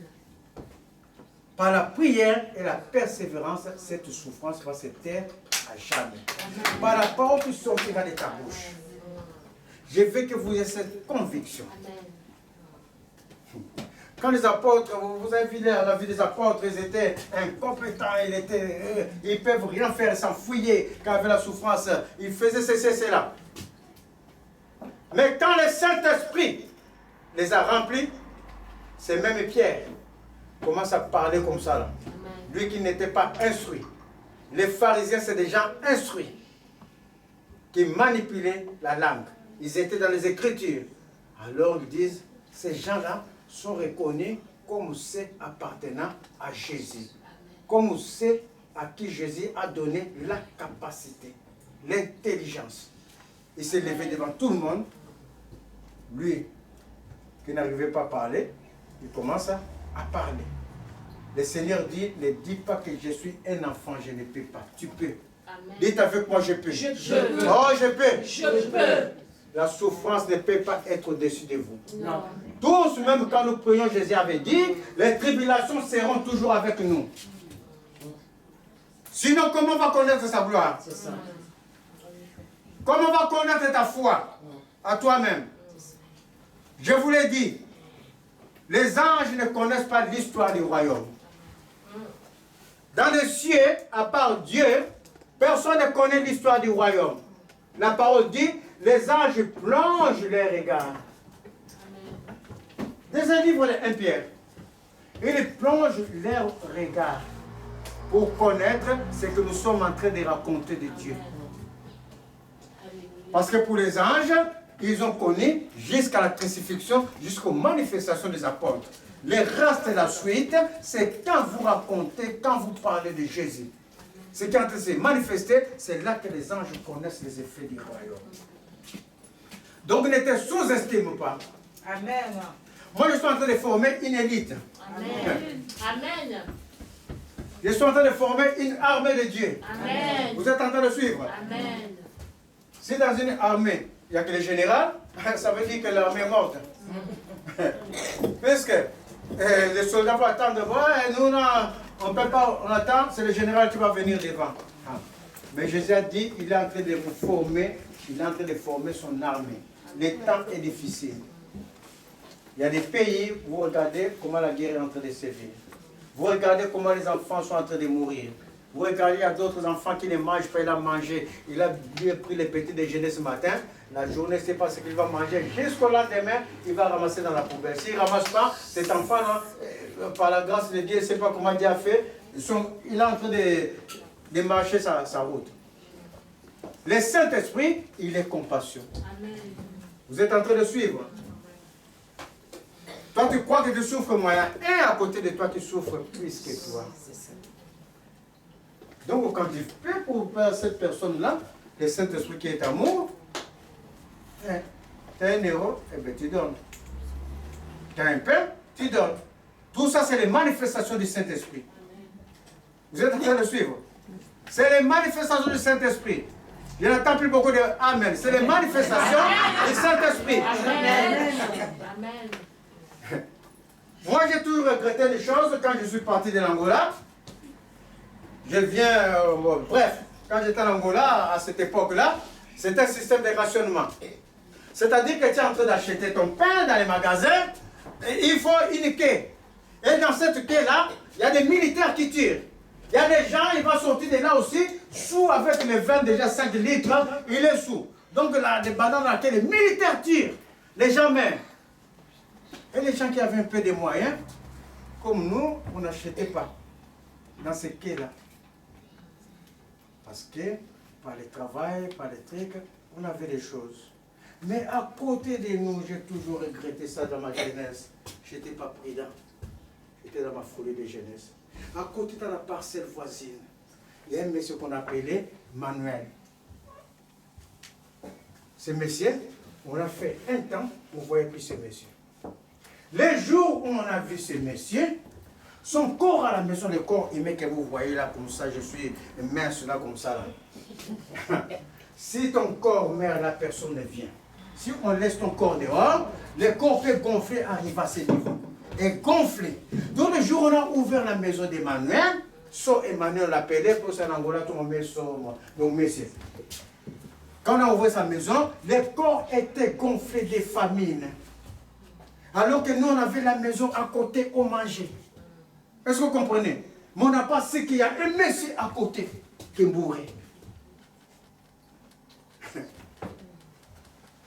Par la prière et la persévérance, cette souffrance va se taire à jamais. Par la parole qui sortira de ta bouche. Je veux que vous ayez cette conviction. Amen. Quand les apôtres, vous avez vu la vie des apôtres, ils étaient incompétents, ils ne peuvent rien faire, ils s'enfuyaient quand il y avait la souffrance. Ils faisaient ceci, cela. Mais quand le Saint-Esprit les a remplis, c'est même Pierre commence à parler comme ça. Là. Lui qui n'était pas instruit. Les pharisiens, c'est des gens instruits qui manipulaient la langue. Ils étaient dans les Écritures. Alors ils disent, ces gens-là sont reconnus comme ceux appartenant à Jésus. Comme ceux à qui Jésus a donné la capacité, l'intelligence. Il s'est levé devant tout le monde. Lui, qui n'arrivait pas à parler, il commence à parler. Le Seigneur dit, ne dis pas que je suis un enfant, je ne peux pas. Tu peux. Amen. Dites avec moi, je peux. Je peux. Oh, je peux. Je peux. La souffrance ne peut pas être au-dessus de vous. Non. Tous, même quand nous prions, Jésus avait dit, les tribulations seront toujours avec nous. Sinon, comment on va connaître sa gloire? C'est ça. Comment on va connaître ta foi à toi-même? Je vous l'ai dit, les anges ne connaissent pas l'histoire du royaume. Dans les cieux, à part Dieu, Personne ne connaît l'histoire du royaume. La parole dit, les anges plongent leurs regards. Dans un livre de 1 Pierre, ils plongent leurs regards pour connaître ce que nous sommes en train de raconter de Dieu. Parce que pour les anges, ils ont connu jusqu'à la crucifixion, jusqu'aux manifestations des apôtres. Le reste de la suite, c'est quand vous racontez, quand vous parlez de Jésus. Ce qui est en train de se manifester, c'est là que les anges connaissent les effets du royaume. Donc ne te sous-estime pas. Amen. Moi, je suis en train de former une élite. Amen. Amen. Je suis en train de former une armée de Dieu. Amen. Vous êtes en train de suivre. Amen. Si dans une armée, il n'y a que les généraux, ça veut dire que l'armée est morte. Puisque les soldats vont attendre, ouais, nous, on ne peut pas, on attend, c'est le général qui va venir devant. Mais Jésus a dit, il est en train de vous former, il est en train de former son armée. Le temps est difficile. Il y a des pays, vous regardez comment la guerre est en train de se vivre. Vous regardez comment les enfants sont en train de mourir. Vous regardez, il y a d'autres enfants qui ne mangent pas, il a mangé. Il a pris les petits déjeuners ce matin. La journée, ce n'est pas ce qu'il va manger. Jusqu'au lendemain, il va ramasser dans la poubelle. S'il ne ramasse pas, cet enfant-là, par la grâce de Dieu, je ne sais pas comment Dieu a fait, il est en train de marcher sa route. Le Saint-Esprit, il est compassion. Amen. Vous êtes en train de suivre. Toi, tu crois que tu souffres moins. Il y a un à côté de toi qui souffre plus que toi. Donc, quand tu fais pour cette personne-là, le Saint-Esprit qui est amour, tu as un héros, eh bien tu donnes. Tu as un pain, tu donnes. Tout ça, c'est les manifestations du Saint-Esprit. Vous êtes en train de suivre. C'est les manifestations du Saint-Esprit. Je n'entends plus beaucoup de Amen. C'est les manifestations du Saint-Esprit. Amen. Amen. Moi, j'ai toujours regretté des choses quand je suis parti de l'Angola. Je viens, bref, quand j'étais en Angola, à cette époque-là, c'était un système de rationnement. C'est-à-dire que tu es en train d'acheter ton pain dans les magasins, et il faut une quai. Et dans cette quai-là, il y a des militaires qui tirent. Il y a des gens, ils vont sortir de là aussi, sous avec le vin déjà 5 litres, il est sous. Donc, là, des bananes dans lesquelles les militaires tirent, les gens meurent. Et les gens qui avaient un peu de moyens, comme nous, on n'achetait pas dans ces quais-là. Parce que, par le travail, par les trucs, on avait des choses. Mais à côté de nous, j'ai toujours regretté ça dans ma jeunesse. Je n'étais pas prudent. J'étais dans ma folie de jeunesse. À côté de la parcelle voisine, il y a un monsieur qu'on appelait Manuel. Ce monsieur, on a fait un temps, on ne voyait plus ce monsieur. Les jours où on a vu ce monsieur, son corps à la maison, le corps aimé que vous voyez là comme ça, je suis mince là comme ça. Là. Si ton corps meurt, la personne ne vient. Si on laisse ton corps dehors, le corps peut gonfler, arriver à ce niveau. Et gonfler. Donc le jour où on a ouvert la maison d'Emmanuel, so Emmanuel l'appelait pour ça en Angola, tout le monde met son monsieur. Quand on a ouvert sa maison, le corps était gonflé de famine. Alors que nous, on avait la maison à côté au manger. Est-ce que vous comprenez? Mais on n'a pas su qu'il y a un monsieur à côté qui mourait.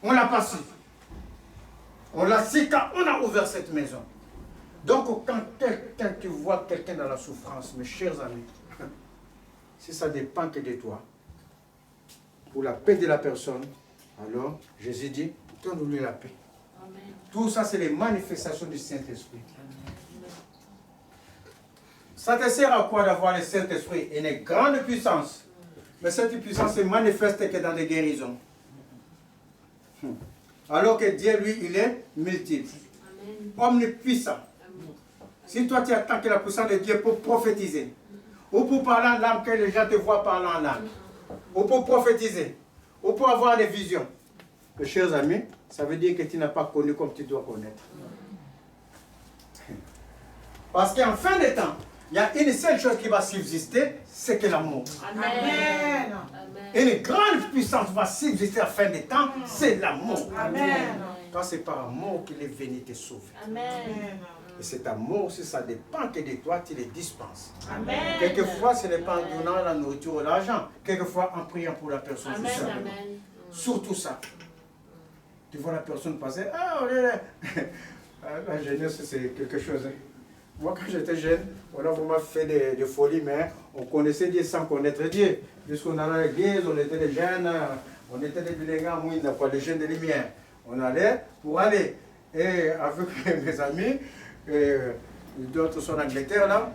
On ne l'a pas su. On l'a su quand on a ouvert cette maison. Donc, quand tu vois quelqu'un dans la souffrance, mes chers amis, si ça dépend que de toi, pour la paix de la personne, alors Jésus dit, donne-lui la paix. Amen. Tout ça, c'est les manifestations du Saint-Esprit. Ça te sert à quoi d'avoir le Saint-Esprit? Une grande puissance. Mais cette puissance se manifeste que dans les guérisons. Alors que Dieu, lui, il est multiple. Omnipuissant. Si toi, tu attends que la puissance de Dieu pour prophétiser, ou pour parler en langue, que les gens te voient parler en langue, ou pour prophétiser, ou pour avoir des visions. Mes chers amis, ça veut dire que tu n'as pas connu comme tu dois connaître. Parce qu'en fin de temps, il y a une seule chose qui va subsister, c'est que l'amour. Amen. Une grande puissance va subsister à la fin des temps, c'est l'amour. Amen. Quand c'est par amour qu'il est venu te sauver. Amen. Et cet amour, si ça dépend que de toi, tu les dispenses. Amen. Quelquefois, ce n'est pas en donnant la nourriture ou l'argent. Quelquefois, en priant pour la personne. Amen. tout simplement. Amen. Surtout ça. Tu vois la personne passer, ah, on est là. La jeunesse, c'est quelque chose. Hein. Moi, quand j'étais jeune, on a vraiment fait des folies, mais on connaissait Dieu sans connaître Dieu. Puisqu'on allait à l'église, on était des jeunes, on était des délégués, des jeunes de lumière. On allait pour aller. Et avec mes amis, d'autres sont en Angleterre là.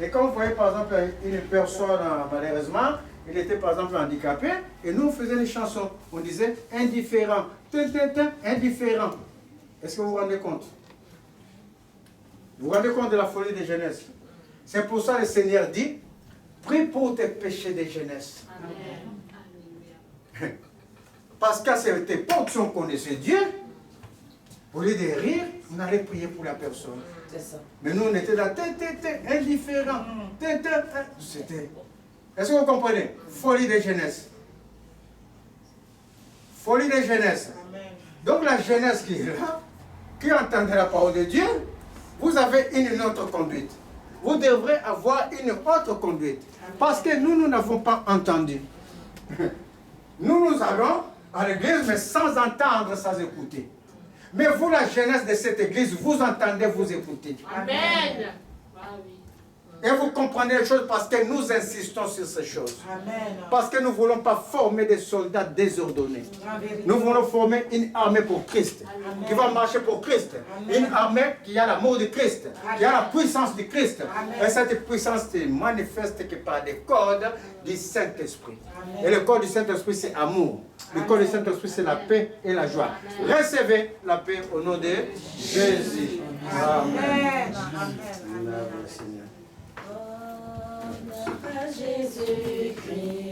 Et quand on voyait par exemple une personne, malheureusement, il était par exemple handicapé, et nous on faisait des chansons. On disait indifférent, indifférent. Est-ce que vous vous rendez compte? Vous vous rendez compte de la folie des jeunesses? C'est pour ça que le Seigneur dit, prie pour tes péchés de jeunesse. Amen. Parce qu'à cette époque, si on connaissait Dieu, au lieu de rire, on allait prier pour la personne. C'est ça. Mais nous, on était là, indifférent. C'était. Est-ce que vous comprenez? Folie de jeunesse. Folie de jeunesse. Donc la jeunesse qui est là, qui entendait la parole de Dieu, vous avez une autre conduite. Vous devrez avoir une autre conduite. Parce que nous n'avons pas entendu. Nous allons à l'église, mais sans entendre, sans écouter. Mais vous, la jeunesse de cette église, vous entendez, vous écoutez. Amen. Ah oui. Et vous comprenez les choses parce que nous insistons sur ces choses. Amen. Parce que nous ne voulons pas former des soldats désordonnés. Nous voulons former une armée pour Christ, qui va marcher pour Christ. Une armée qui a l'amour de Christ, qui a la puissance de Christ. Et cette puissance ne manifeste que par des codes du Saint-Esprit. Et le code du Saint-Esprit, c'est amour. Le code du Saint-Esprit, c'est la paix et la joie. Recevez la paix au nom de Jésus. Amen. Amen, Seigneur. Jésus-Christ,